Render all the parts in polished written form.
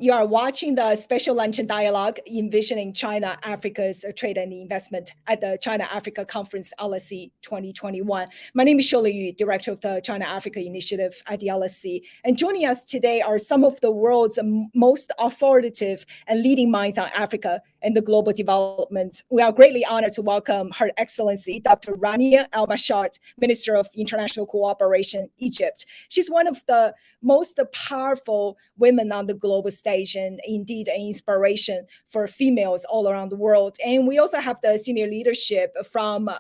You are watching the special luncheon dialogue envisioning China, Africa's trade and investment at the China-Africa Conference, LSE 2021. My name is Shirley, Director of the China-Africa Initiative at the LSE. And joining us today are some of the world's most authoritative and leading minds on Africa and the global development. We are greatly honored to welcome Her Excellency, Dr. Rania Al-Mashat, Minister of International Cooperation, Egypt. She's one of the most powerful women on the global stage and indeed an inspiration for females all around the world. And we also have the senior leadership from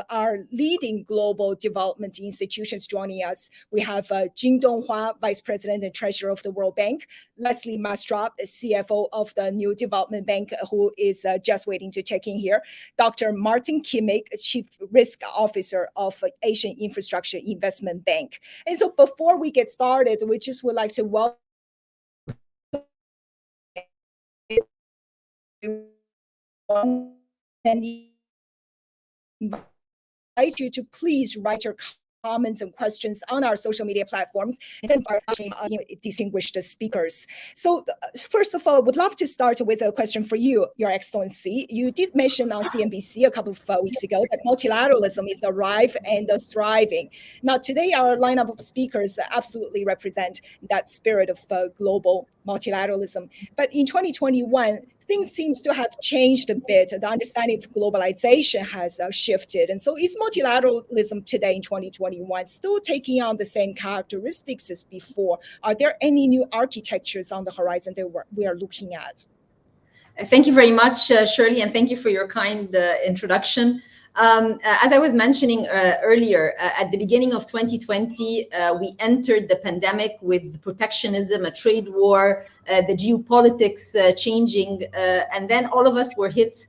our leading global development institutions joining us. We have Jingdong, Vice President and Treasurer of the World Bank, Leslie Maasdrop, CFO of the New Development Bank, who is just waiting to check in here, Dr. Martin Kimmig, Chief Risk Officer of Asian Infrastructure Investment Bank. And so before we get started, we just would like to welcome and invite you to please write your comments and questions on our social media platforms and send our distinguished speakers. So first of all, I would love to start with a question for you, Your Excellency. You did mention on CNBC a couple of weeks ago that multilateralism is alive and thriving. Now, today, our lineup of speakers absolutely represent that spirit of global multilateralism. But in 2021, things seems to have changed a bit. The understanding of globalization has shifted. And so is multilateralism today in 2021 still taking on the same characteristics as before? Are there any new architectures on the horizon that we are looking at? Thank you very much, Shirley, and thank you for your kind introduction. As I was mentioning earlier, at the beginning of 2020, we entered the pandemic with protectionism, a trade war, the geopolitics changing, and then all of us were hit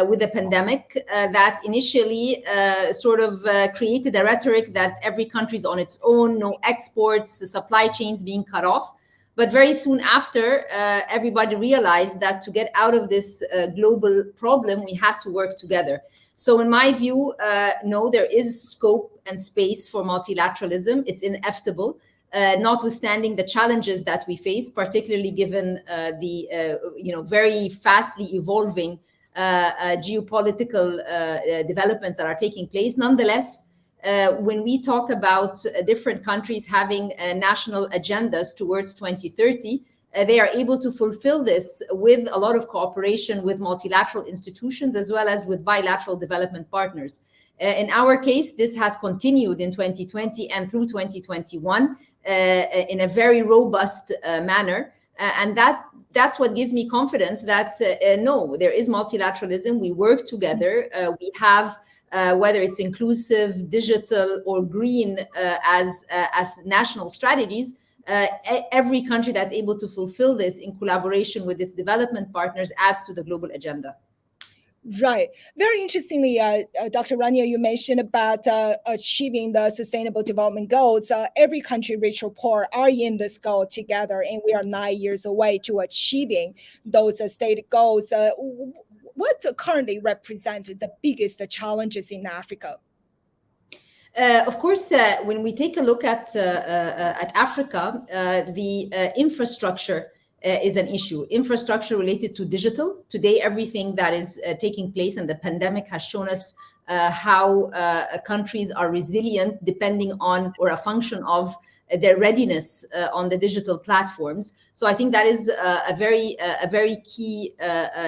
with a pandemic that initially sort of created a rhetoric that every country's on its own, no exports, the supply chains being cut off. But very soon after, everybody realized that to get out of this global problem, we had to work together. So in my view, no, there is scope and space for multilateralism. It's inevitable, notwithstanding the challenges that we face, particularly given the very fastly evolving geopolitical developments that are taking place. Nonetheless, when we talk about different countries having national agendas towards 2030, they are able to fulfill this with a lot of cooperation with multilateral institutions as well as with bilateral development partners. In our case, this has continued in 2020 and through 2021 in a very robust manner. And that's what gives me confidence that no, there is multilateralism. We work together. We have whether it's inclusive, digital, or green as national strategies. Every country that's able to fulfill this in collaboration with its development partners adds to the global agenda. Right. Very interestingly, Dr. Rania, you mentioned about achieving the Sustainable Development Goals. Every country, rich or poor, are in this goal together, and we are 9 years away to achieving those stated goals. What currently represent the biggest challenges in Africa? Of course, when we take a look at Africa, the infrastructure is an issue. Infrastructure related to digital. Today, everything that is taking place and the pandemic has shown us how countries are resilient depending on or a function of their readiness on the digital platforms. So I think that is a very key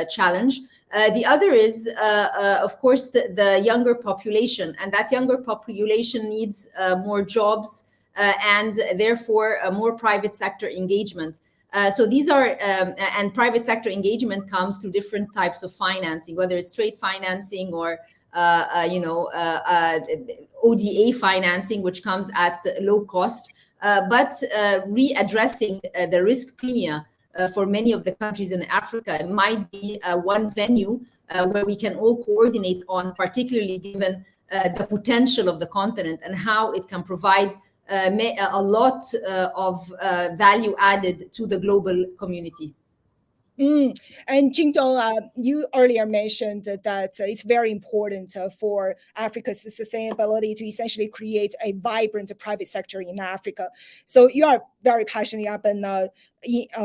challenge. The other is, of course, the younger population, and that younger population needs more jobs and therefore more private sector engagement. So these are, and private sector engagement comes through different types of financing, whether it's trade financing or ODA financing, which comes at low cost, but readdressing the risk premia for many of the countries in Africa might be one venue where we can all coordinate on, particularly given the potential of the continent and how it can provide a lot of value added to the global community. And Jingdong, you earlier mentioned that it's very important for Africa's sustainability to essentially create a vibrant private sector in Africa. So you are very passionate about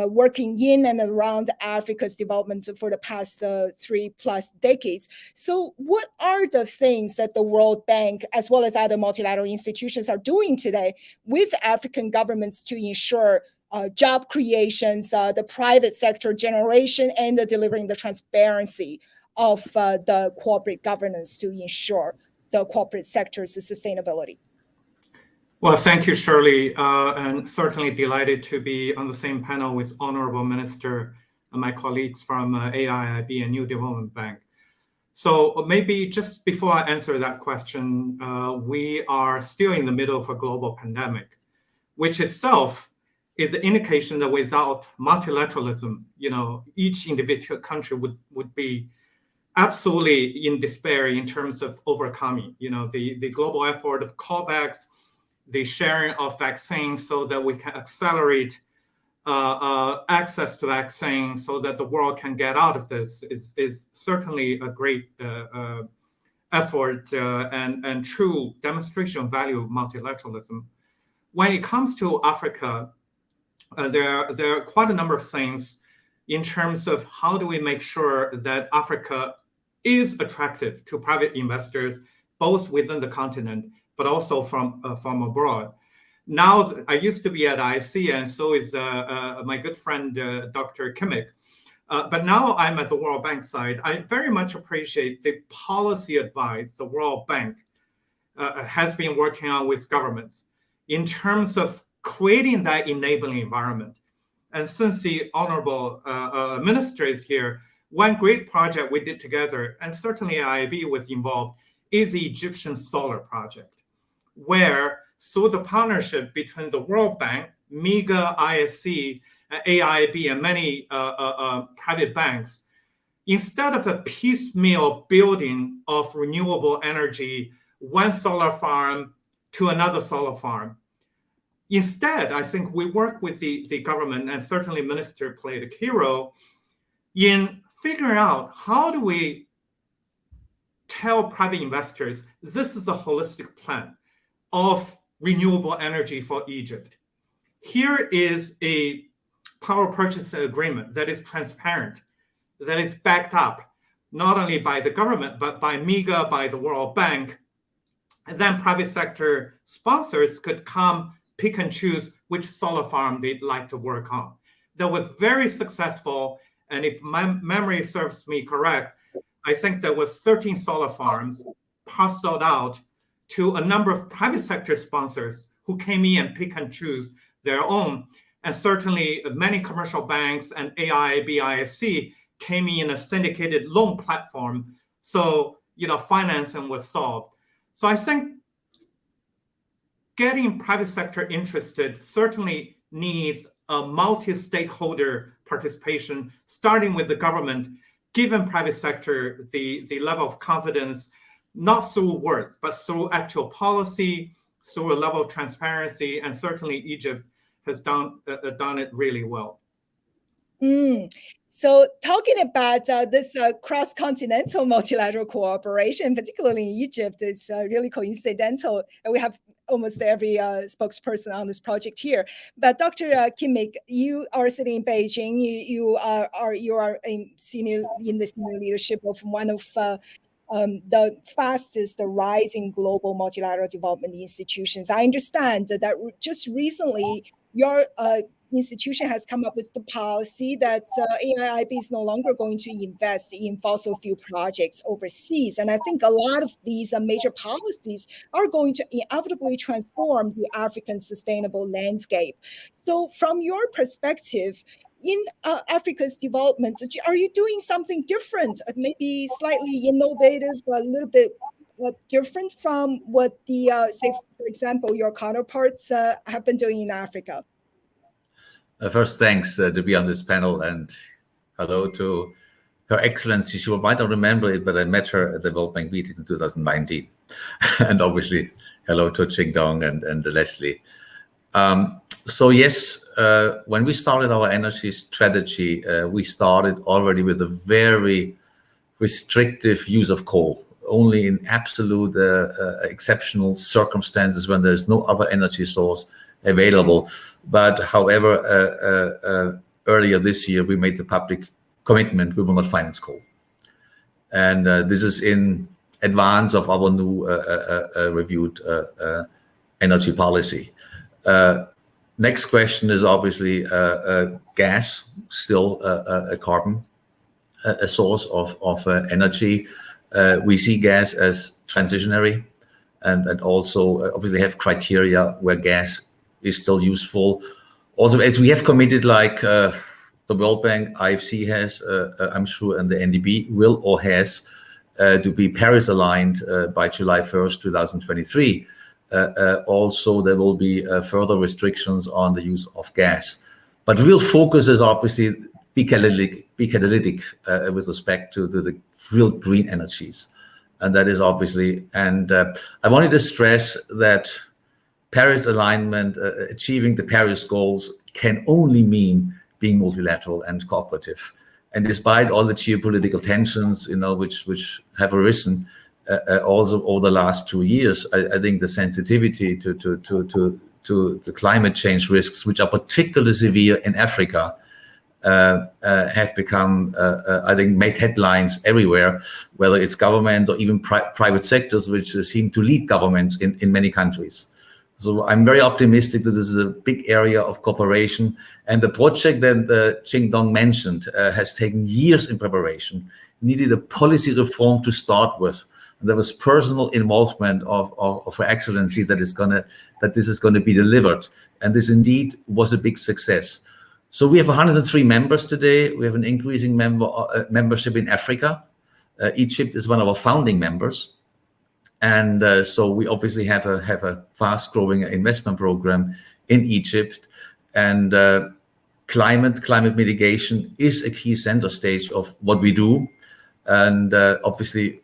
working in and around Africa's development for the past 3+ decades. So what are the things that the World Bank, as well as other multilateral institutions, are doing today with African governments to ensure job creations, the private sector generation, and delivering the transparency of the corporate governance to ensure the corporate sector's sustainability? Well, thank you, Shirley, and certainly delighted to be on the same panel with Honorable Minister and my colleagues from AIIB and New Development Bank. So maybe just before I answer that question, we are still in the middle of a global pandemic, which itself is an indication that without multilateralism, each individual country would be absolutely in despair in terms of overcoming, the global effort of COVAX, the sharing of vaccines so that we can accelerate access to vaccines so that the world can get out of this is certainly a great effort and true demonstration of value of multilateralism. When it comes to Africa, there are quite a number of things in terms of how do we make sure that Africa is attractive to private investors, both within the continent, but also from abroad. Now, I used to be at IFC, and so is my good friend, Dr. Kimmig. But now I'm at the World Bank side. I very much appreciate the policy advice the World Bank has been working on with governments in terms of creating that enabling environment. And since the Honorable Minister is here, one great project we did together, and certainly IIB was involved, is the Egyptian solar project, where through the partnership between the World Bank, MIGA, ISC, AIIB, and many private banks, instead of a piecemeal building of renewable energy, one solar farm to another solar farm, instead, I think we work with the government, and certainly Minister played a key role in figuring out how do we tell private investors this is a holistic plan of renewable energy for Egypt. Here is a power purchase agreement that is transparent, that is backed up not only by the government, but by MIGA, by the World Bank. And then private sector sponsors could come pick and choose which solar farm they'd like to work on. That was very successful. And if my memory serves me correct, I think there was 13 solar farms parceled out to a number of private sector sponsors who came in and pick and choose their own. And certainly many commercial banks and AIIB, ISC came in a syndicated loan platform. So, financing was solved. So I think getting private sector interested certainly needs a multi-stakeholder participation, starting with the government, giving private sector the level of confidence, not through words, but through actual policy, through a level of transparency, and certainly Egypt has done it really well. So talking about this cross-continental multilateral cooperation, particularly in Egypt, is really coincidental. And we have almost every spokesperson on this project here. But Dr. Kimmig, you are sitting in Beijing. You are in the senior leadership of one of the fastest rising global multilateral development institutions. I understand that just recently your institution has come up with the policy that AIIB is no longer going to invest in fossil fuel projects overseas. And I think a lot of these major policies are going to inevitably transform the African sustainable landscape. So from your perspective, in Africa's development, are you doing something different, maybe slightly innovative, but a little bit different from what the, say, for example, your counterparts have been doing in Africa? First, thanks to be on this panel, and hello to Her Excellency. She might not remember it, but I met her at the World Bank meeting in 2019. And obviously, hello to Jingdong and Leslie. So yes, when we started our energy strategy, we started already with a very restrictive use of coal, only in absolute exceptional circumstances when there's no other energy source available. But however, earlier this year, we made the public commitment we will not finance coal. And this is in advance of our new reviewed energy policy. Next question is obviously gas, still a carbon, a source of energy. We see gas as transitionary and also obviously have criteria where gas is still useful. Also, as we have committed, like the World Bank, IFC has, I'm sure, and the NDB will or has to be Paris aligned by July 1st, 2023. Also, there will be further restrictions on the use of gas. But real focus is obviously be catalytic with respect to the real green energies. And that is obviously, and I wanted to stress that Paris alignment, achieving the Paris goals can only mean being multilateral and cooperative. And despite all the geopolitical tensions, which have arisen, also over the last 2 years, I think the sensitivity to the climate change risks, which are particularly severe in Africa, have become, I think, made headlines everywhere, whether it's government or even private sectors, which seem to lead governments in many countries. So I'm very optimistic that this is a big area of cooperation. And the project that Jingdong mentioned has taken years in preparation, needed a policy reform to start with. There was personal involvement of Her Excellency that this is going to be delivered, and this indeed was a big success. So we have 103 members today. We have an increasing membership in Africa. Egypt is one of our founding members, and so we obviously have a fast-growing investment program in Egypt, and climate mitigation is a key center stage of what we do, and obviously.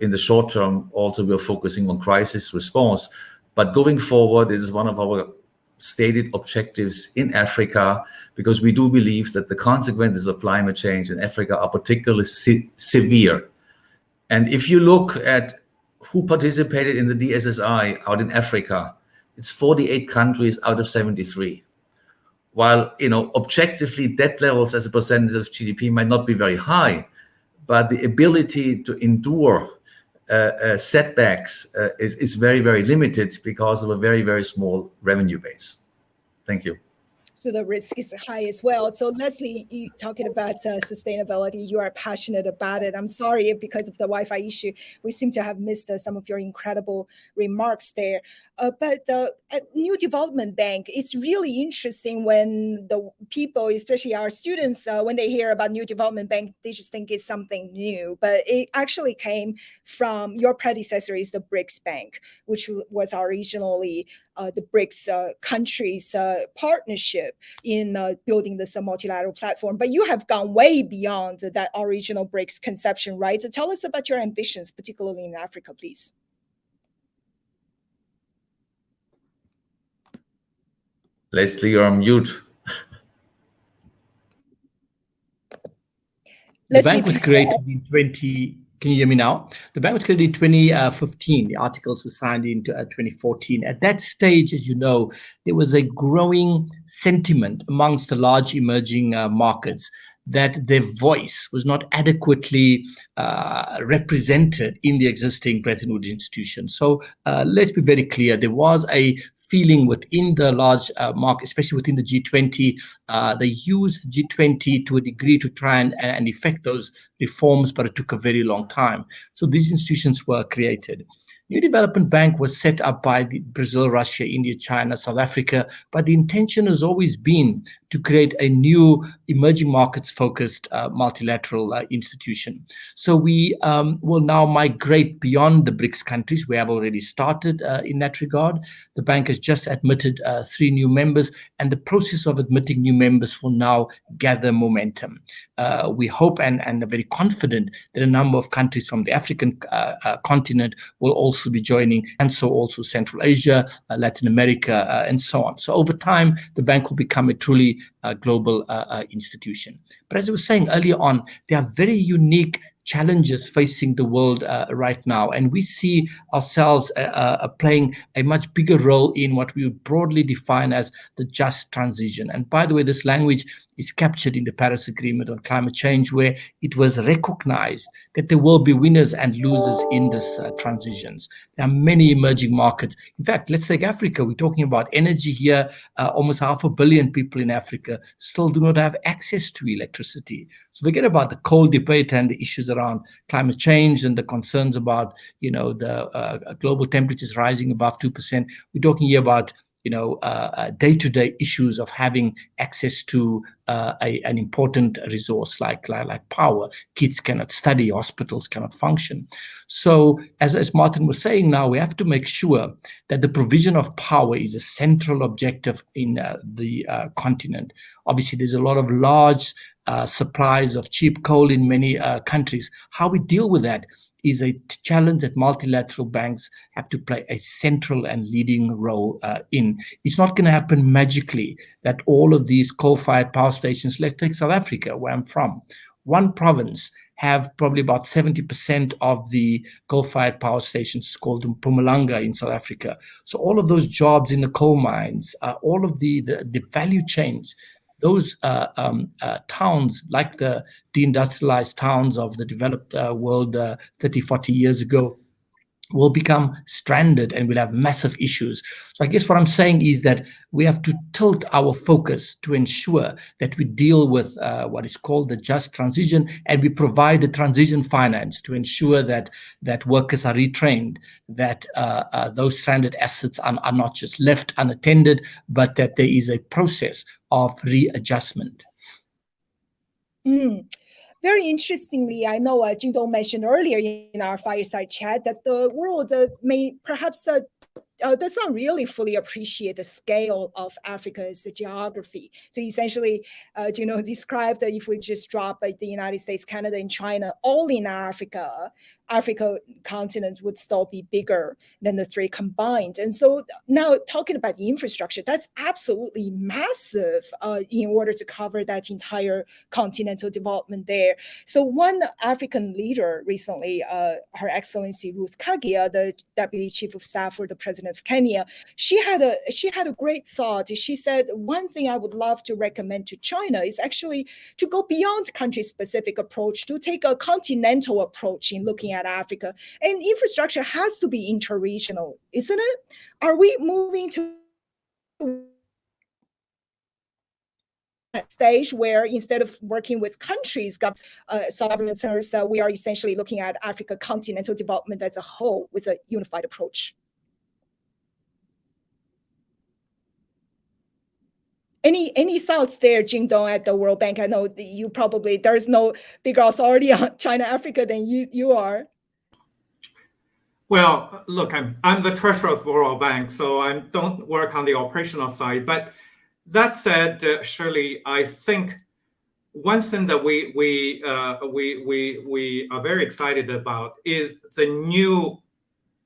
In the short term, also we're focusing on crisis response, but going forward, it is one of our stated objectives in Africa, because we do believe that the consequences of climate change in Africa are particularly severe. And if you look at who participated in the DSSI out in Africa, it's 48 countries out of 73. While, objectively debt levels as a percentage of GDP might not be very high, but the ability to endure setbacks is very, very limited because of a very, very small revenue base. Thank you. So the risk is high as well. So Leslie, you talking about sustainability, you are passionate about it. I'm sorry if because of the Wi-Fi issue, we seem to have missed some of your incredible remarks there. But at New Development Bank, it's really interesting when the people, especially our students, when they hear about New Development Bank, they just think it's something new. But it actually came from your predecessor is the BRICS Bank, which was originally the BRICS countries partnership in building this multilateral platform. But you have gone way beyond that original BRICS conception, right? So tell us about your ambitions, particularly in Africa, please. Leslie, you're on mute. The bank was created in can you hear me now? The bank was created in 2015. The articles were signed in 2014. At that stage, as you know, there was a growing sentiment amongst the large emerging markets that their voice was not adequately represented in the existing Bretton Woods institution. So let's be very clear. There was a feeling within the large market, especially within the G20. They used G20 to a degree to try and effect those reforms, but it took a very long time. So these institutions were created. New Development Bank was set up by Brazil, Russia, India, China, South Africa, but the intention has always been to create a new emerging markets focused multilateral institution. So we will now migrate beyond the BRICS countries. We have already started in that regard. The bank has just admitted 3 new members, and the process of admitting new members will now gather momentum. We hope and are very confident that a number of countries from the African continent will also also be joining, and so also Central Asia, Latin America, and so on. So over time, the bank will become a truly global institution. But as I was saying earlier on, there are very unique challenges facing the world right now, and we see ourselves playing a much bigger role in what we would broadly define as the just transition. And by the way, this language is captured in the Paris Agreement on climate change, where it was recognized that there will be winners and losers in this transitions. There are many emerging markets. In fact, let's take Africa. We're talking about energy here. Almost 500 million people in Africa still do not have access to electricity. So forget about the coal debate and the issues around climate change and the concerns about, the global temperatures rising above 2%. We're talking here about day-to-day issues of having access to an important resource like power. Kids cannot study, hospitals cannot function. So as Martin was saying, now we have to make sure that the provision of power is a central objective in the continent. Obviously, there's a lot of large supplies of cheap coal in many countries. How we deal with that is a challenge that multilateral banks have to play a central and leading role in. It's not going to happen magically that all of these coal-fired power stations, let's take South Africa, where I'm from, one province have probably about 70% of the coal-fired power stations called Mpumalanga in South Africa. So all of those jobs in the coal mines, all of the value chains, those towns, like the deindustrialized towns of the developed world 30, 40 years ago, will become stranded and will have massive issues. So I guess what I'm saying is that we have to tilt our focus to ensure that we deal with what is called the just transition, and we provide the transition finance to ensure that workers are retrained, that those stranded assets are not just left unattended, but that there is a process of readjustment. Very interestingly, I know Jingdong mentioned earlier in our fireside chat that the world may perhaps does not really fully appreciate the scale of Africa's geography. So essentially, described that if we just drop the United States, Canada, and China all in Africa continent would still be bigger than the three combined. And so now talking about the infrastructure, that's absolutely massive in order to cover that entire continental development there. So one African leader recently, Her Excellency Ruth Kagia, the Deputy Chief of Staff for the President of Kenya, she had a great thought. She said, one thing I would love to recommend to China is actually to go beyond country-specific approach, to take a continental approach in looking at Africa. And infrastructure has to be interregional, isn't it? Are we moving to that stage where instead of working with countries, sovereign centers, we are essentially looking at Africa continental development as a whole with a unified approach? Any thoughts there, Jingdong, at the World Bank? I know you probably, there's no bigger authority on China-Africa than you are. Well, look, I'm the treasurer of the World Bank, so I don't work on the operational side. But that said, Shirley, I think one thing that we are very excited about is the new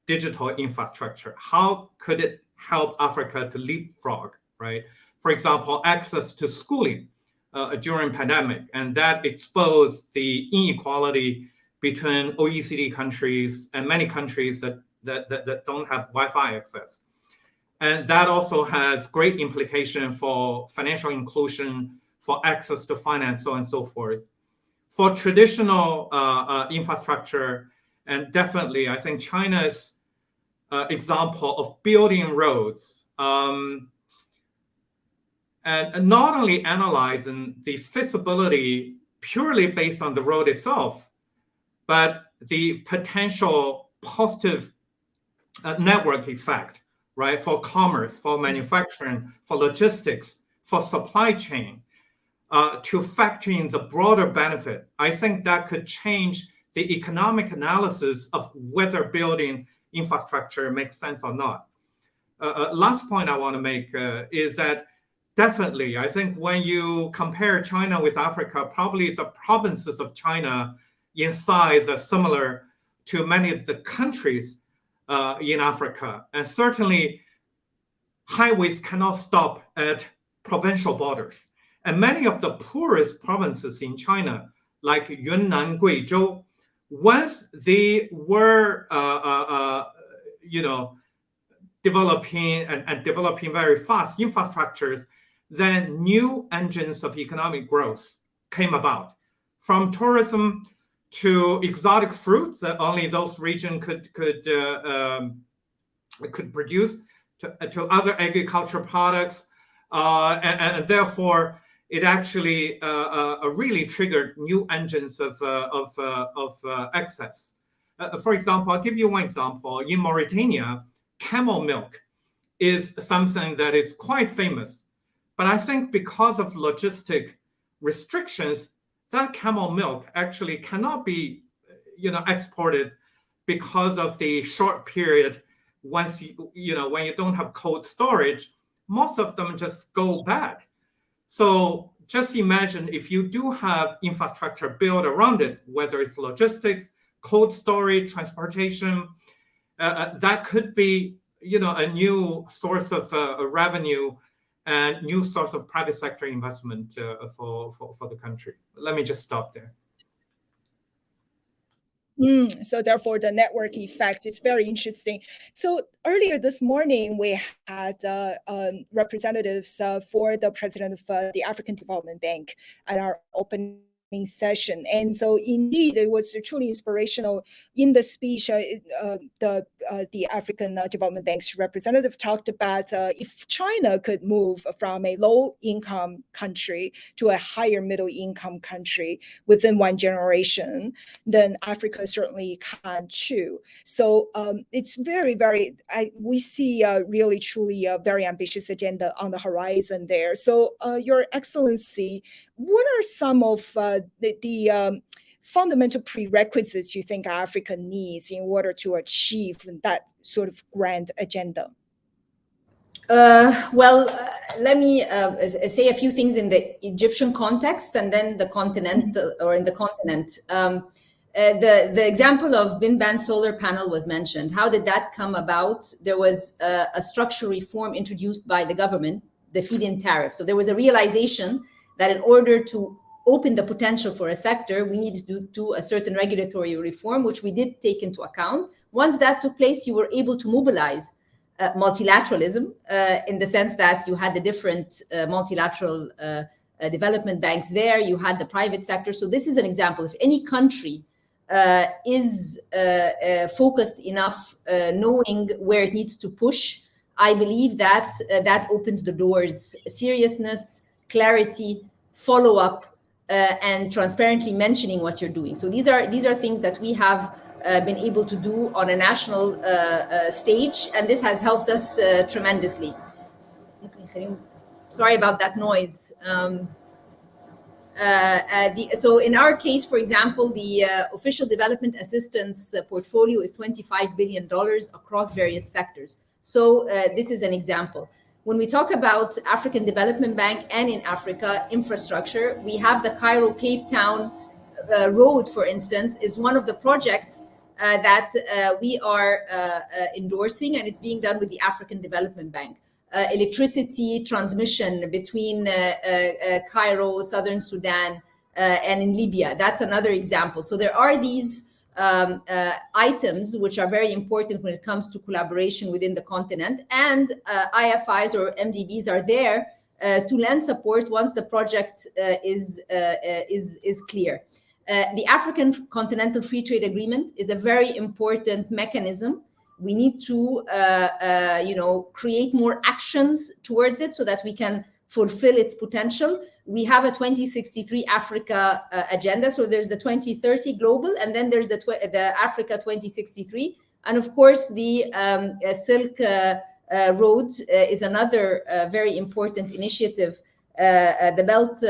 digital infrastructure. How could it help Africa to leapfrog, right? For example, access to schooling during pandemic, and that exposed the inequality between OECD countries and many countries that don't have Wi-Fi access. And that also has great implication for financial inclusion, for access to finance, so on and so forth. For traditional infrastructure, and definitely, I think China's example of building roads, and not only analyzing the feasibility purely based on the road itself, but the potential positive network effect, right, for commerce, for manufacturing, for logistics, for supply chain, to factor in the broader benefit. I think that could change the economic analysis of whether building infrastructure makes sense or not. Last point I want to make is that definitely, I think when you compare China with Africa, probably the provinces of China in size are similar to many of the countries, in Africa. And certainly, highways cannot stop at provincial borders. And many of the poorest provinces in China, like Yunnan, Guizhou, once they were, developing and developing very fast infrastructures, then new engines of economic growth came about, from tourism to exotic fruits that only those regions could produce, to other agricultural products, and therefore it actually really triggered new engines of access. For example, I'll give you one example. In Mauritania, camel milk is something that is quite famous, but I think because of logistic restrictions, that camel milk actually cannot be, exported because of the short period. Once when you don't have cold storage, most of them just go bad. So just imagine if you do have infrastructure built around it, whether it's logistics, cold storage, transportation, that could be, a new source of revenue and new source of private sector investment for the country. Let me just stop there. So therefore, the network effect is very interesting. So earlier this morning, we had representatives for the president of the African Development Bank at our opening session. And so indeed, it was truly inspirational. In the speech, the African Development Bank's representative talked about if China could move from a low-income country to a higher middle-income country within one generation, then Africa certainly can too. So it's very, very, we see really, truly a very ambitious agenda on the horizon there. So Your Excellency, what are some of the fundamental prerequisites you think Africa needs in order to achieve that sort of grand agenda? Let me say a few things in the Egyptian context and then the continental, or in the continent. The example of Binban solar panel was mentioned. How did that come about? There was a structural reform introduced by the government, the feed-in tariff. So there was a realization that in order to open the potential for a sector, we needed to do a certain regulatory reform, which we did take into account. Once that took place, you were able to mobilize multilateralism in the sense that you had the different multilateral development banks there, you had the private sector. So this is an example. If any country is focused enough, knowing where it needs to push, I believe that that opens the doors. Seriousness, clarity, follow-up, and transparently mentioning what you're doing. So these are things that we have been able to do on a national stage, and this has helped us tremendously. Sorry about that noise. So in our case, for example, the official development assistance portfolio is $25 billion across various sectors. So this is an example. When we talk about African Development Bank and in Africa infrastructure, we have the Cairo-Cape Town road, for instance, is one of the projects that we are endorsing, and it's being done with the African Development Bank. Electricity transmission between Cairo, Southern Sudan, and in Libya. That's another example. So there are these items which are very important when it comes to collaboration within the continent, and IFIs or MDBs are there to lend support once the project is clear. The African Continental Free Trade Agreement is a very important mechanism. We need to create more actions towards it so that we can fulfill its potential. We have a 2063 Africa agenda. So there's the 2030 global, and then there's the Africa 2063. And of course, the Silk Road is another very important initiative. The Belt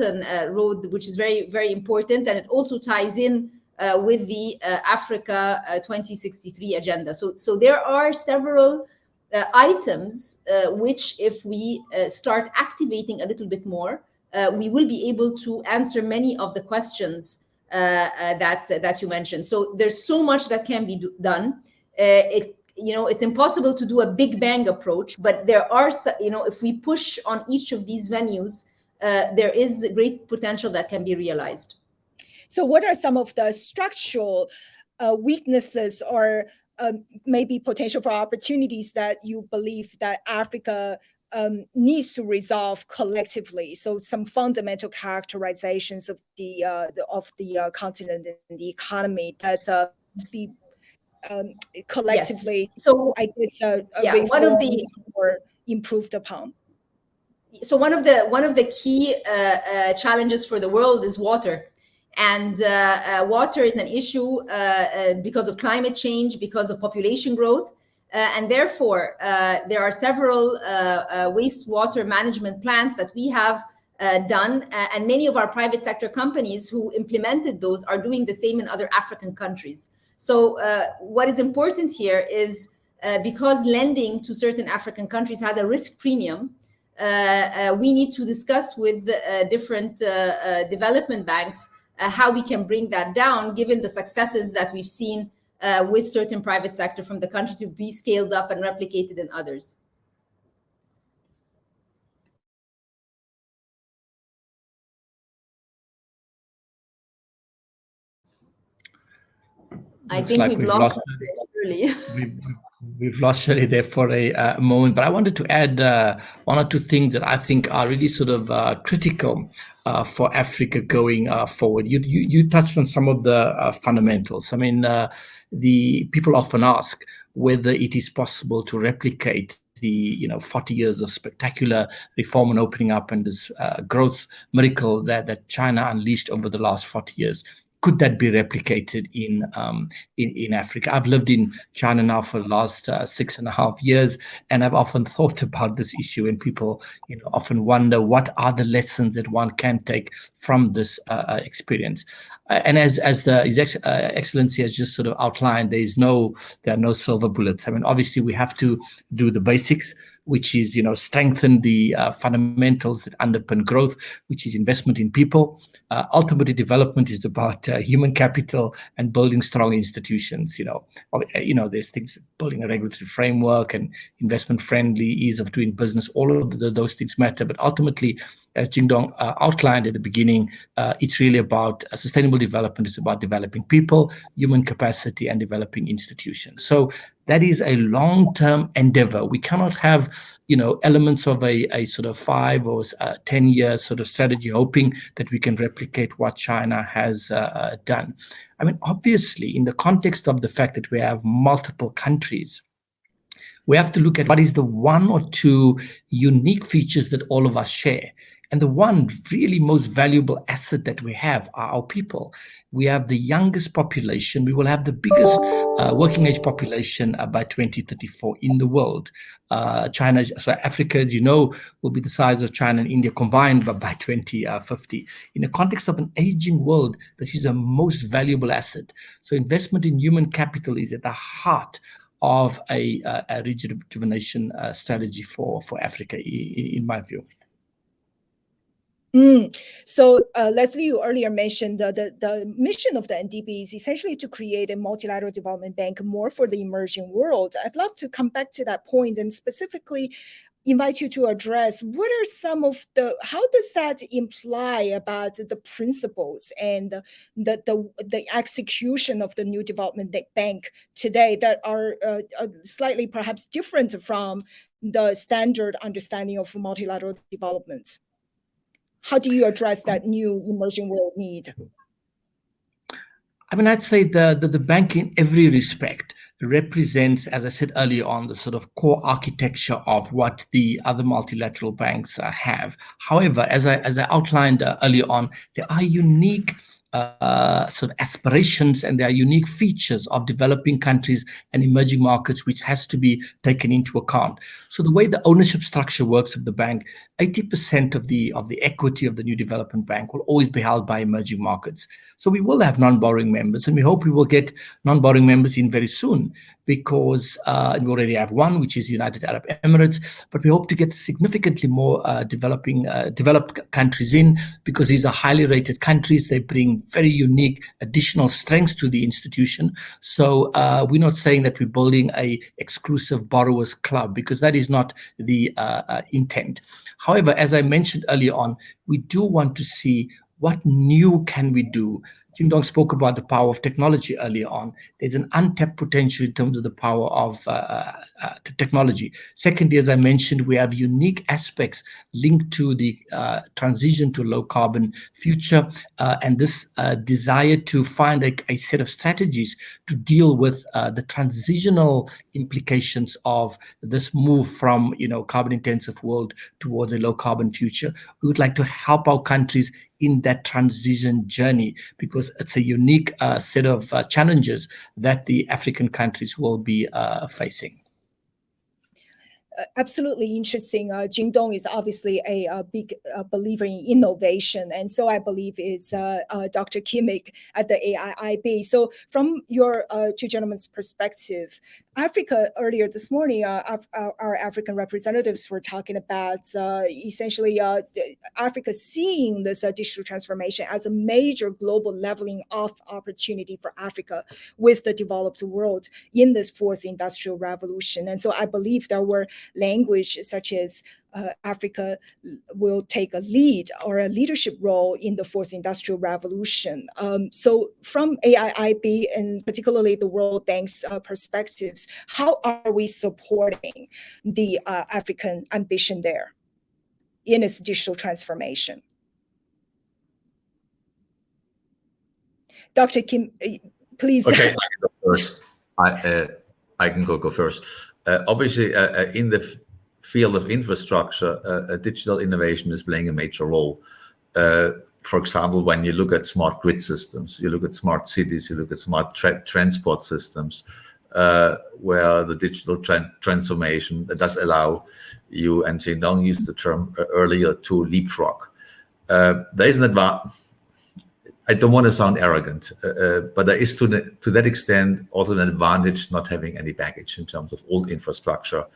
and Road, which is very, very important. And it also ties in with the Africa 2063 agenda. So there are several items which, if we start activating a little bit more, we will be able to answer many of the questions that you mentioned. So there's so much that can be done. it's impossible to do a big bang approach, but there are, if we push on each of these venues, there is great potential that can be realized. So what are some of the structural weaknesses or maybe potential for opportunities that you believe that Africa needs to resolve collectively? So some fundamental characterizations of the continent and the economy that be collectively, yes. So I guess, one of the or improved upon. So one of the key challenges for the world is water. And water is an issue because of climate change, because of population growth. And therefore, there are several wastewater management plans that we have done. And many of our private sector companies who implemented those are doing the same in other African countries. So what is important here is because lending to certain African countries has a risk premium, we need to discuss with different development banks how we can bring that down, given the successes that we've seen with certain private sector from the country to be scaled up and replicated in others. I think we've lost Shirley. We've lost Shirley there for a moment, but I wanted to add one or two things that I think are really sort of critical for Africa going forward. You touched on some of the fundamentals. I mean, the people often ask whether it is possible to replicate the 40 years of spectacular reform and opening up and this growth miracle that China unleashed over the last 40 years. Could that be replicated in Africa? I've lived in China now for the last 6.5 years, and I've often thought about this issue. And people, often wonder what are the lessons that one can take from this experience. And as His Excellency has just sort of outlined, there are no silver bullets. I mean, obviously, we have to do the basics, which is strengthen the fundamentals that underpin growth, which is investment in people. Ultimately, development is about human capital and building strong institutions. There's things, building a regulatory framework and investment-friendly ease of doing business. All of those things matter, but ultimately, as Jingdong outlined at the beginning, it's really about sustainable development. It's about developing people, human capacity, and developing institutions. So that is a long-term endeavor. We cannot have, elements of a sort of 5 or 10-year sort of strategy, hoping that we can replicate what China has done. I mean, obviously, in the context of the fact that we have multiple countries, we have to look at what is the one or two unique features that all of us share. And the one really most valuable asset that we have are our people. We have the youngest population. We will have the biggest working age population by 2034 in the world. Africa, as you know, will be the size of China and India combined by 2050. In the context of an aging world, this is a most valuable asset. So investment in human capital is at the heart of a rejuvenation strategy for Africa, in my view. So Leslie, you earlier mentioned the mission of the NDB is essentially to create a multilateral development bank more for the emerging world. I'd love to come back to that point and specifically invite you to address what are some of how does that imply about the principles and the execution of the new development bank today that are slightly perhaps different from the standard understanding of multilateral development? How do you address that new emerging world need? I mean, I'd say the bank in every respect represents, as I said earlier on, the sort of core architecture of what the other multilateral banks have. However, as I outlined earlier on, there are unique sort of aspirations and there are unique features of developing countries and emerging markets which has to be taken into account. So the way the ownership structure works of the bank, 80% of the equity of the new development bank will always be held by emerging markets. So we will have non-borrowing members, and we hope we will get non-borrowing members in very soon, because we already have one, which is United Arab Emirates, but we hope to get significantly more developed countries in, because these are highly rated countries. They bring some very unique additional strengths to the institution. So we're not saying that we're building a exclusive borrowers club, because that is not the intent. However, as I mentioned earlier on, we do want to see what new can we do. Jingdong spoke about the power of technology earlier on. There's an untapped potential in terms of the power of technology. Secondly, as I mentioned, we have unique aspects linked to the transition to low carbon future, and this desire to find a set of strategies to deal with the transitional implications of this move from carbon intensive world towards a low carbon future. We would like to help our countries in that transition journey, because it's a unique set of challenges that the African countries will be facing. Absolutely interesting. Jingdong is obviously a big believer in innovation, and so I believe is Dr. Kimmig at the AIIB. So from your two gentlemen's perspective, Africa, earlier this morning, our African representatives were talking about essentially Africa seeing this digital transformation as a major global leveling off opportunity for Africa with the developed world in this fourth industrial revolution. And so I believe there were language such as Africa will take a lead or a leadership role in the fourth industrial revolution. So from AIIB and particularly the World Bank's perspectives, how are we supporting the African ambition there in its digital transformation? Dr. Kim, please. Okay, I can go first. I can go first. Obviously, in the field of infrastructure, digital innovation is playing a major role. For example, when you look at smart grid systems, you look at smart cities, you look at smart transport systems, where the digital transformation does allow you, and Jingdong used the term earlier, to leapfrog. There is an advantage. I don't want to sound arrogant, but there is to that extent also an advantage not having any baggage in terms of old infrastructure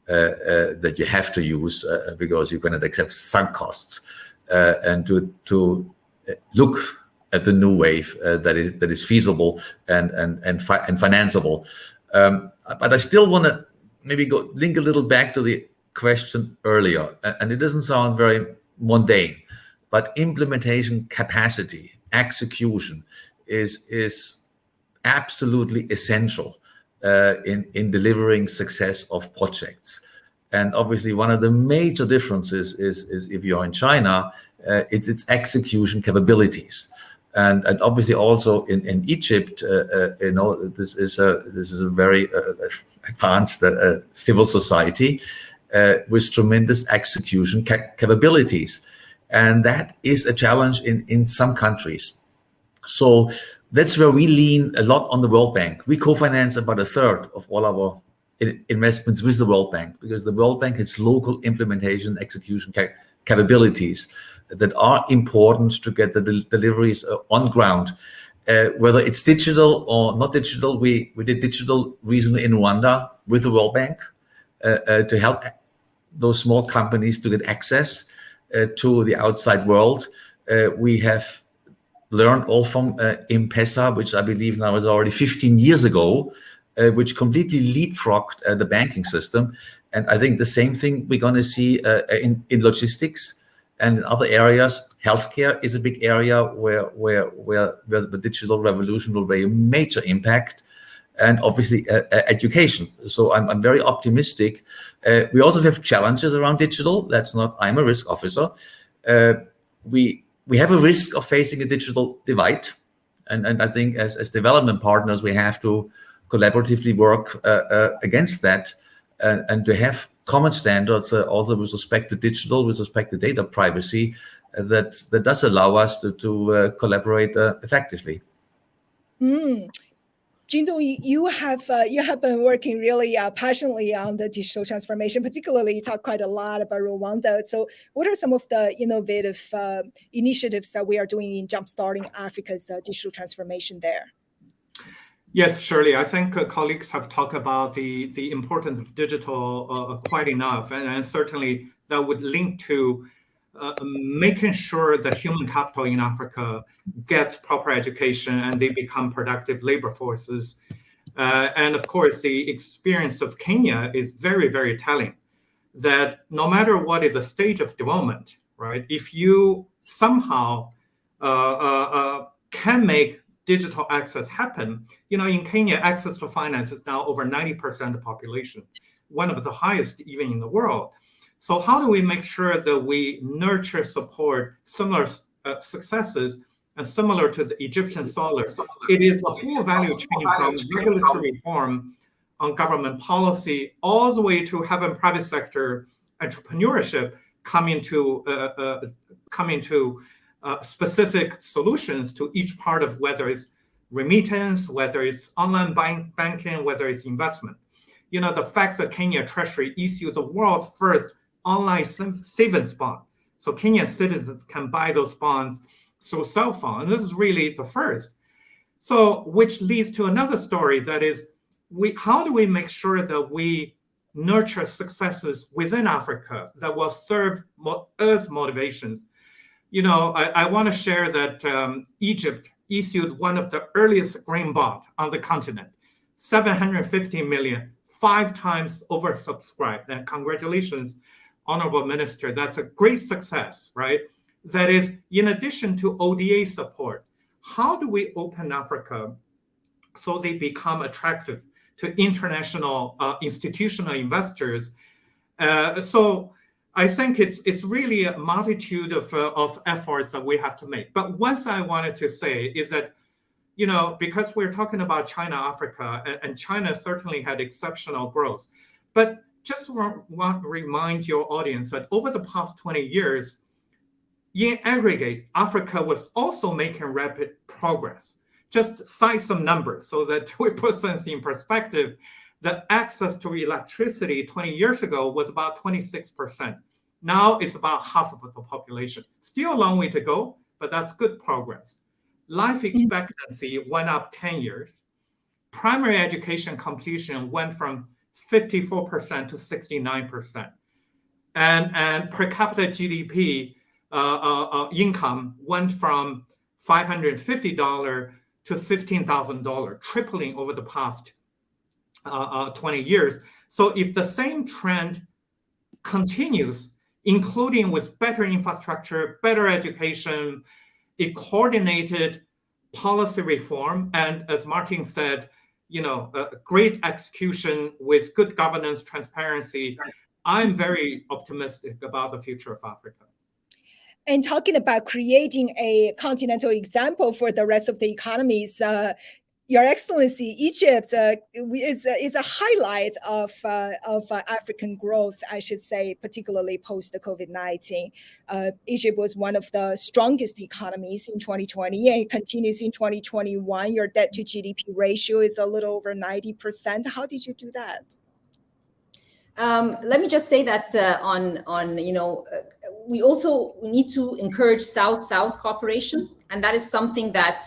that you have to use because you cannot accept sunk costs, and to look at the new wave that is feasible and financeable. But I still want to maybe link a little back to the question earlier, and it doesn't sound very mundane, but implementation capacity, execution is absolutely essential in delivering success of projects. And obviously one of the major differences is if you're in China, it's its execution capabilities. And obviously also in Egypt, this is a very advanced civil society with tremendous execution capabilities. And that is a challenge in some countries. So that's where we lean a lot on the World Bank. We co-finance about a third of all our investments with the World Bank, because the World Bank has local implementation execution capabilities that are important to get the deliveries on ground. Whether it's digital or not digital, we did digital recently in Rwanda with the World Bank to help those small companies to get access to the outside world. We have learned all from M-Pesa, which I believe now is already 15 years ago, which completely leapfrogged the banking system. And I think the same thing we're going to see in logistics and in other areas. Healthcare is a big area where the digital revolution will be a major impact, and obviously education. So I'm very optimistic. We also have challenges around digital. I'm a risk officer. We have a risk of facing a digital divide. And I think as development partners, we have to collaboratively work against that and to have common standards also with respect to digital, with respect to data privacy, that does allow us to collaborate effectively. Jingdong, you have been working really passionately on the digital transformation. Particularly, you talk quite a lot about Rwanda. So, what are some of the innovative initiatives that we are doing in jumpstarting Africa's digital transformation there? Yes, Shirley, I think colleagues have talked about the importance of digital quite enough, and certainly that would link to making sure the human capital in Africa gets proper education and they become productive labor forces. And of course, the experience of Kenya is very, very telling, that no matter what is the stage of development, right, if you somehow can make digital access happen, in Kenya, access to finance is now over 90% of the population, one of the highest even in the world. So how do we make sure that we nurture, support similar successes and similar to the Egyptian solar? It is a whole value chain from regulatory reform on government policy all the way to having private sector entrepreneurship come into specific solutions to each part of whether it's remittance, whether it's online banking, whether it's investment. The fact that Kenya Treasury issued the world's first online savings bond. So Kenyan citizens can buy those bonds through cell phone. And this is really the first. So which leads to another story, that is, how do we make sure that we nurture successes within Africa that will serve as motivations? I want to share that Egypt issued one of the earliest green bond on the continent, 750 million, 5 times oversubscribed. And congratulations, Honorable Minister, that's a great success, right? That is, in addition to ODA support, how do we open Africa so they become attractive to international institutional investors? So I think it's really a multitude of efforts that we have to make. But one thing I wanted to say is that, because we're talking about China-Africa, and China certainly had exceptional growth, but just want to remind your audience that over the past 20 years, in aggregate, Africa was also making rapid progress. Just cite some numbers so that we put things in perspective. The access to electricity 20 years ago was about 26%. Now it's about half of the population. Still a long way to go, but that's good progress. Life expectancy went up 10 years. Primary education completion went from 54% to 69%. And per capita GDP income went from $550 to $15,000, tripling over the past 20 years. So if the same trend continues, including with better infrastructure, better education, a coordinated policy reform, and as Martin said, great execution with good governance, transparency, I'm very optimistic about the future of Africa. And talking about creating a continental example for the rest of the economies, Your Excellency, Egypt is a highlight of African growth, I should say, particularly post the COVID-19. Egypt was one of the strongest economies in 2020 and it continues in 2021. Your debt to GDP ratio is a little over 90%. How did you do that? Let me just say that we also need to encourage South-South cooperation, and that is something that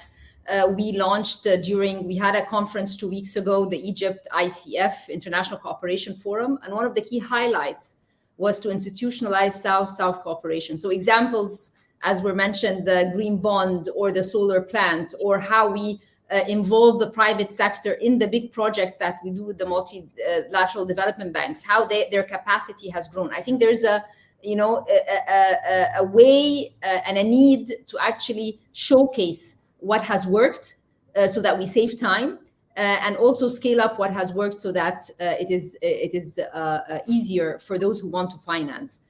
we launched we had a conference 2 weeks ago, the Egypt ICF, International Cooperation Forum, and one of the key highlights was to institutionalize South-South cooperation. So examples, as were mentioned, the green bond or the solar plant, or how we involve the private sector in the big projects that we do with the multilateral development banks, how their capacity has grown. I think there's a way and a need to actually showcase what has worked so that we save time, and also scale up what has worked so that it is easier for those who want to finance.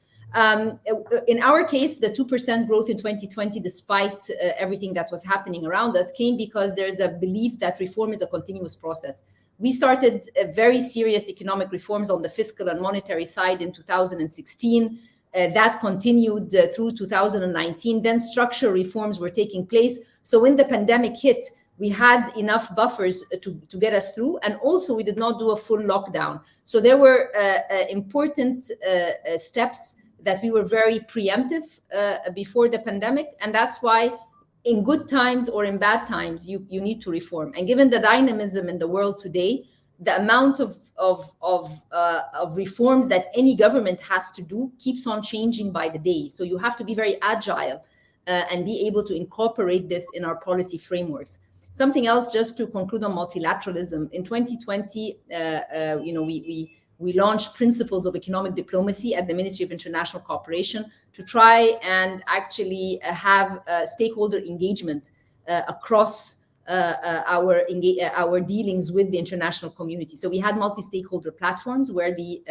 In our case, the 2% growth in 2020, despite everything that was happening around us, came because there's a belief that reform is a continuous process. We started very serious economic reforms on the fiscal and monetary side in 2016. That continued through 2019. Then structural reforms were taking place. So when the pandemic hit, we had enough buffers to get us through. And also we did not do a full lockdown. So there were important steps that we were very preemptive before the pandemic. And that's why in good times or in bad times, you need to reform. And given the dynamism in the world today, the amount of reforms that any government has to do keeps on changing by the day. So you have to be very agile and be able to incorporate this in our policy frameworks. Something else, just to conclude on multilateralism, in 2020, we launched principles of economic diplomacy at the Ministry of International Cooperation to try and actually have stakeholder engagement across our dealings with the international community. So we had multi-stakeholder platforms where the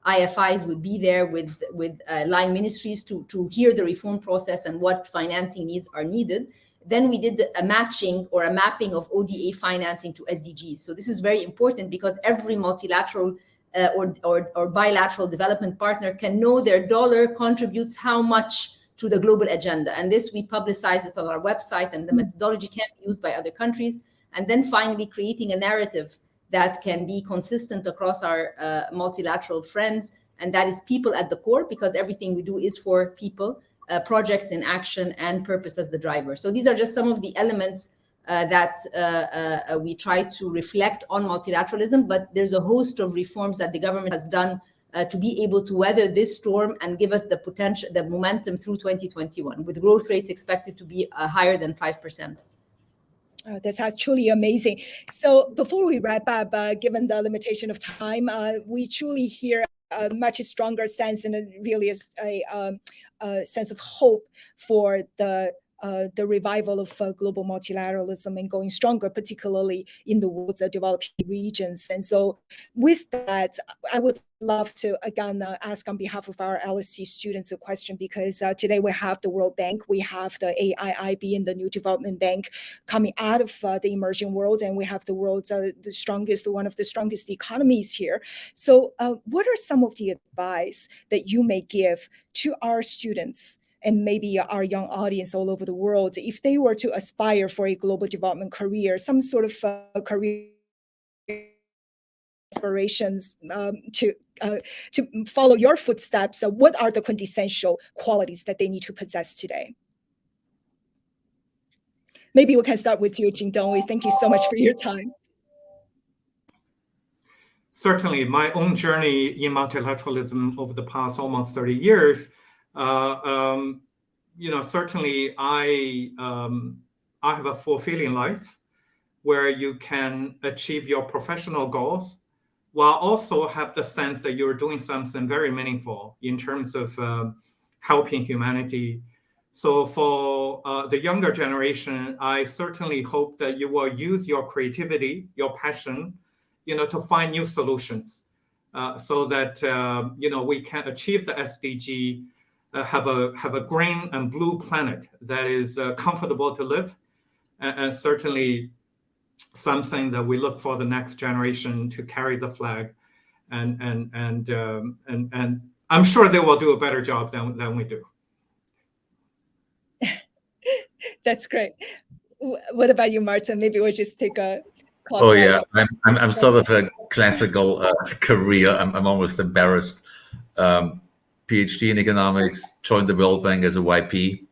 IFIs would be there with line ministries to hear the reform process and what financing needs are needed. Then we did a matching or a mapping of ODA financing to SDGs. So this is very important because every multilateral or bilateral development partner can know their dollar contributes how much to the global agenda. And this, we publicize it on our website, and the methodology can be used by other countries. And then finally creating a narrative that can be consistent across our multilateral friends. And that is people at the core, because everything we do is for people, projects in action, and purpose as the driver. So these are just some of the elements that we try to reflect on multilateralism, but there's a host of reforms that the government has done to be able to weather this storm and give us the potential, the momentum through 2021, with growth rates expected to be higher than 5%. That's truly amazing. So before we wrap up, given the limitation of time, we truly hear a much stronger sense, and really is a sense of hope for the revival of global multilateralism and going stronger, particularly in the world's developing regions. And so with that, I would love to, again, ask on behalf of our LSE students a question, because today we have the World Bank, we have the AIIB and the New Development Bank coming out of the emerging world, and we have the world's one of the strongest economies here. So what are some of the advice that you may give to our students and maybe our young audience all over the world, if they were to aspire for a global development career, some sort of career aspirations to follow your footsteps? What are the quintessential qualities that they need to possess today? Maybe we can start with you, Jingdong. Thank you so much for your time. Certainly, my own journey in multilateralism over the past almost 30 years, certainly I have a fulfilling life where you can achieve your professional goals while also have the sense that you're doing something very meaningful in terms of helping humanity. So for the younger generation, I certainly hope that you will use your creativity, your passion, to find new solutions so that, we can achieve the SDG, have a green and blue planet that is comfortable to live, and certainly something that we look for the next generation to carry the flag, and I'm sure they will do a better job than we do. That's great. What about you, Martin? Maybe we'll just take a clock. Oh yeah, I'm sort of a classical career. I'm almost embarrassed. PhD in economics, joined the World Bank as a YP,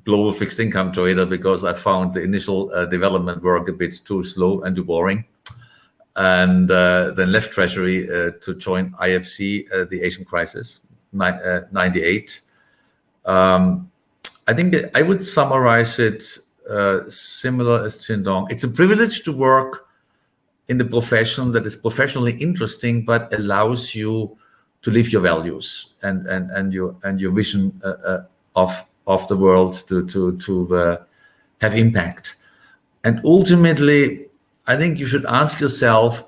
global fixed income trader, because I found the initial development work a bit too slow and too boring. And then left Treasury to join IFC, the Asian crisis, 98. I think that I would summarize it similar as Jingdong. It's a privilege to work in the profession that is professionally interesting, but allows you to live your values and your vision of the world to have impact. And ultimately, I think you should ask yourself,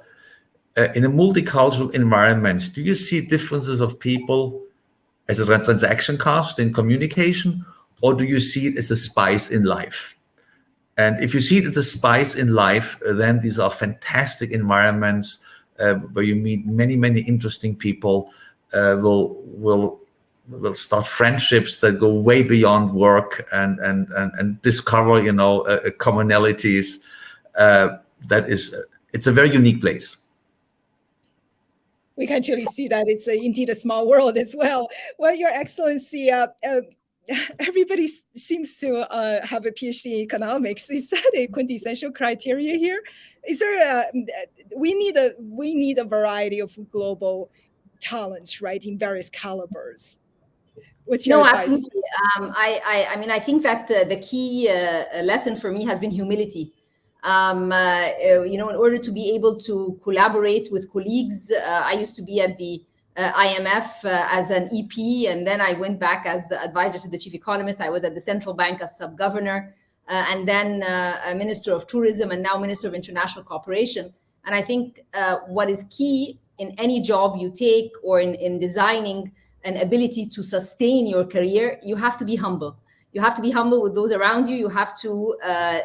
in a multicultural environment, do you see differences of people as a transaction cost in communication, or do you see it as a spice in life? And if you see it as a spice in life, then these are fantastic environments where you meet many, many interesting people, will start friendships that go way beyond work and discover, commonalities. It's a very unique place. We can actually see that it's indeed a small world as well. Well, Your Excellency, everybody seems to have a PhD in economics. Is that a quintessential criteria here? Is there we need a variety of global talents, right, in various calibers? What's your advice? Absolutely. I mean, I think that the key lesson for me has been humility. In order to be able to collaborate with colleagues, I used to be at the IMF as an EP, and then I went back as advisor to the chief economist. I was at the central bank as sub-governor, and then a minister of tourism, and now minister of international cooperation. And I think what is key in any job you take, or in designing an ability to sustain your career, you have to be humble. You have to be humble with those around you. You have to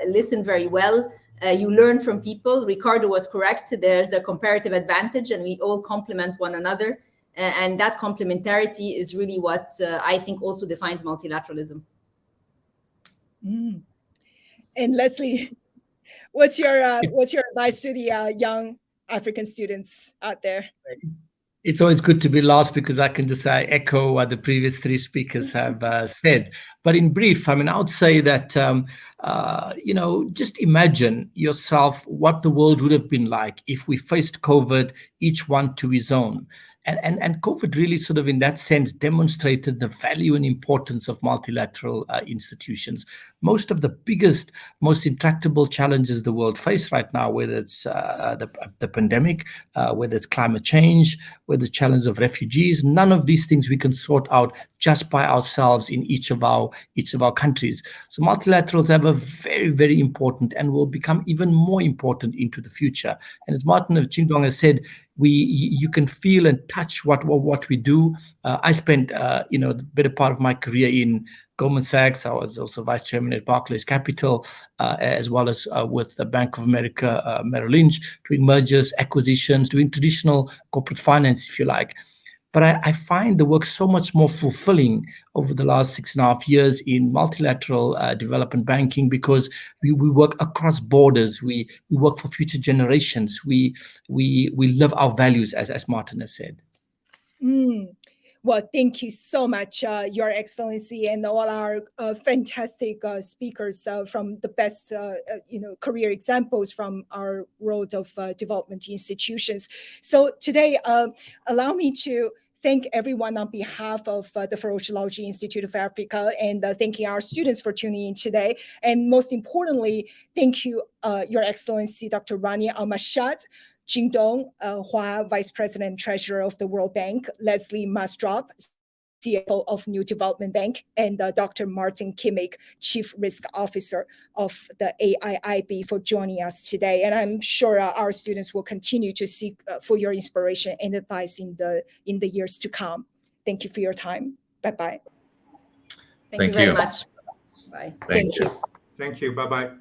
listen very well. You learn from people. Ricardo was correct. There's a comparative advantage, and we all complement one another. And that complementarity is really what I think also defines multilateralism. Mm. And Leslie, what's your advice to the young African students out there? It's always good to be last, because I can just echo what the previous three speakers have said. But in brief, I mean, I would say that, just imagine yourself what the world would have been like if we faced COVID, each one to his own. And COVID really sort of, in that sense, demonstrated the value and importance of multilateral institutions. Most of the biggest, most intractable challenges the world face right now, whether it's the pandemic, whether it's climate change, whether the challenge of refugees, none of these things we can sort out just by ourselves in each of our countries. So multilaterals have a very, very important, and will become even more important into the future. And as Martin of Jingdong has said, you can feel and touch what we do. I spent the better part of my career in Goldman Sachs. I was also vice chairman at Barclays Capital, as well as with the Bank of America, Merrill Lynch, doing mergers, acquisitions, doing traditional corporate finance, if you like. But I find the work so much more fulfilling over the last 6.5 years in multilateral development banking, because we work across borders. We work for future generations. We live our values, as Martin has said. Well, thank you so much, Your Excellency, and all our fantastic speakers from the best, career examples from our world of development institutions. So today, allow me to thank everyone on behalf of the Firoz Lalji Institute of Africa, and thanking our students for tuning in today. And most importantly, thank you, Your Excellency, Dr. Rania Al-Mashat, Jingdong Hua, Vice President and Treasurer of the World Bank, Leslie Maasdrop, CFO of New Development Bank, and Dr. Martin Kimmig, Chief Risk Officer of the AIIB, for joining us today. And I'm sure our students will continue to seek for your inspiration and advice in the years to come. Thank you for your time. Bye-bye. Thank you very much. Bye. Thank you. Thank you. Bye-bye.